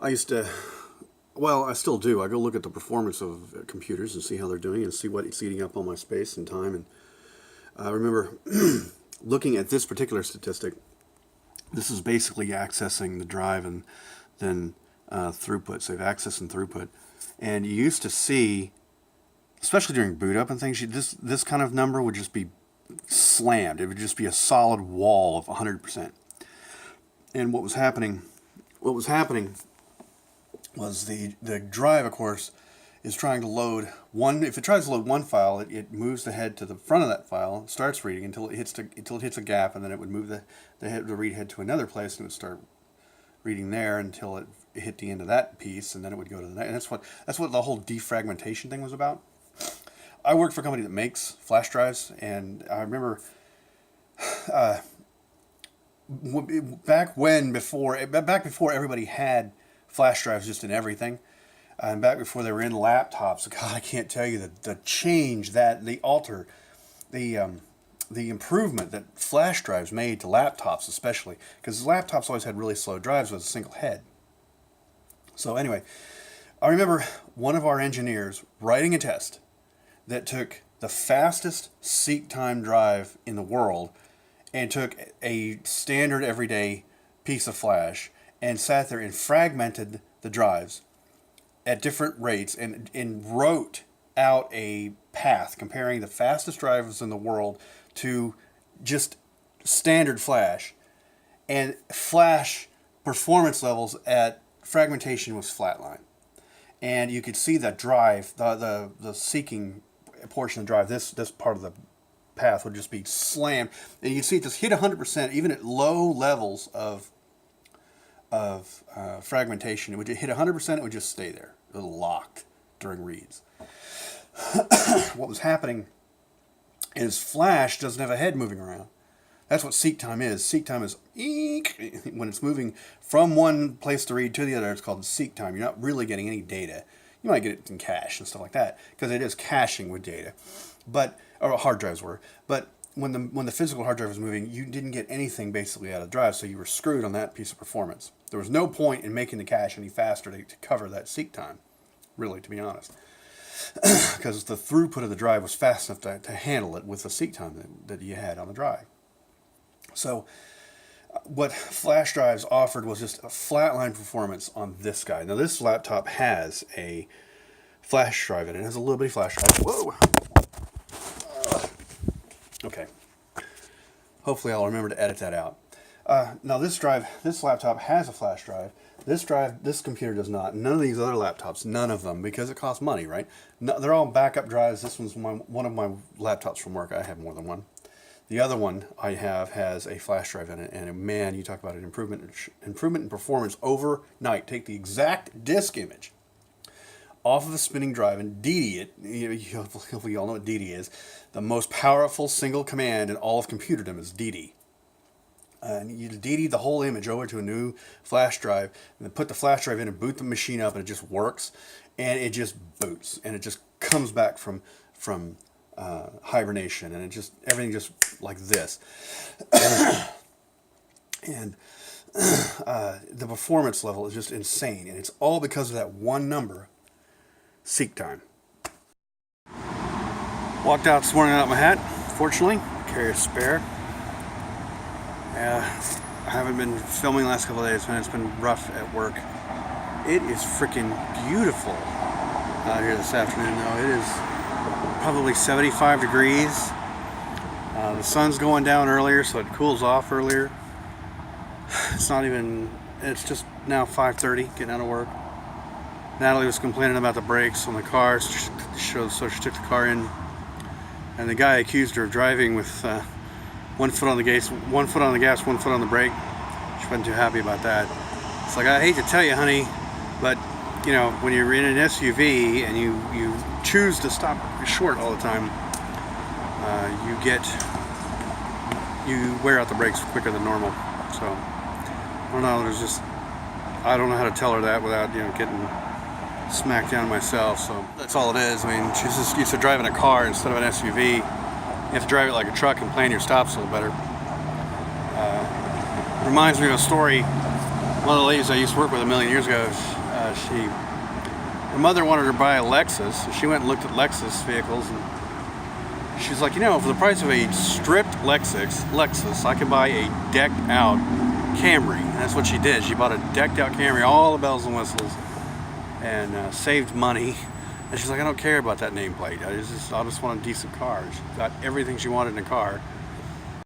I used to, well, I still do. I go look at the performance of computers and see how they're doing and see what it's eating up all my space and time. And I remember looking at this particular statistic. This is basically accessing the drive and then throughput. So you have access and throughput. And you used to see, especially during boot up and things, this kind of number would just be slammed. It would just be a solid wall of 100%. And what was happening was the drive, of course, is trying to load one. If it tries to load one file, it moves the head to the front of that file, starts reading until it hits a gap, and then it would move the read head to another place, and it would start reading there until it hit the end of that piece, and then it would go to the next. And that's what the whole defragmentation thing was about. I worked for a company that makes flash drives, and I remember back before everybody had flash drives just in everything, and back before they were in laptops. God, I can't tell you the change, the improvement that flash drives made to laptops, especially because laptops always had really slow drives with a single head. So anyway, I remember one of our engineers writing a test that took the fastest seek time drive in the world and took a standard everyday piece of flash and sat there and fragmented the drives at different rates and wrote out a path comparing the fastest drives in the world to just standard flash. And flash performance levels at fragmentation was flatline. And you could see the drive, the seeking portion of the drive, this part of the path would just be slammed. And you see it just hit 100%, even at low levels of fragmentation. It would hit 100%, it would just stay there. It was locked during reads. What was happening is flash doesn't have a head moving around. That's what seek time is. Seek time is when it's moving from one place to read to the other. It's called seek time. You're not really getting any data. You might get it in cache and stuff like that because it is caching with data, or hard drives were. But when the physical hard drive was moving, you didn't get anything basically out of the drive, so you were screwed on that piece of performance. There was no point in making the cache any faster to cover that seek time, really, to be honest, because the throughput of the drive was fast enough to handle it with the seek time that you had on the drive. So what flash drives offered was just a flatline performance on this guy. Now this laptop has a flash drive in it. It has a little bitty flash drive. Whoa! Okay. Hopefully I'll remember to edit that out. Now this laptop has a flash drive. This computer does not. None of these other laptops, none of them, because it costs money, right? No, they're all backup drives. This one's one of my laptops from work. I have more than one. The other one I have has a flash drive in it, and man, you talk about an improvement in performance overnight. Take the exact disk image off of a spinning drive and DD it. We all know what DD is. The most powerful single command in all of computerdom is DD. And you DD the whole image over to a new flash drive, and then put the flash drive in and boot the machine up, and it just works, and it just boots, and it just comes back from hibernation, and everything just like this. And the performance level is just insane, and it's all because of that one number, seek time. Walked out this morning without my hat, fortunately. Carry a spare. I haven't been filming the last couple of days, man. It's been rough at work. It is freaking beautiful out here this afternoon, though. It is probably 75 degrees. The sun's going down earlier, so it cools off earlier. It's just now 5:30, getting out of work. Natalie was complaining about the brakes on the car, so she took the car in, and the guy accused her of driving with one foot on the gas, one foot on the brake. She wasn't too happy about that. It's like, I hate to tell you, honey, but you know, when you're in an SUV and you choose to stop short all the time, you wear out the brakes quicker than normal. So I don't know. I don't know how to tell her that without getting smacked down myself. So that's all it is. I mean, she's just used to driving a car instead of an SUV. You have to drive it like a truck and plan your stops a little better. Reminds me of a story One of the ladies I used to work with a million years ago, her mother wanted her to buy a Lexus, so she went and looked at Lexus vehicles, and she's like, you know, for the price of a stripped Lexus, I could buy a decked out Camry. And that's what she did. She bought a decked out Camry, all the bells and whistles, and saved money. And she's like, I don't care about that nameplate. I just want a decent car. She got everything she wanted in a car.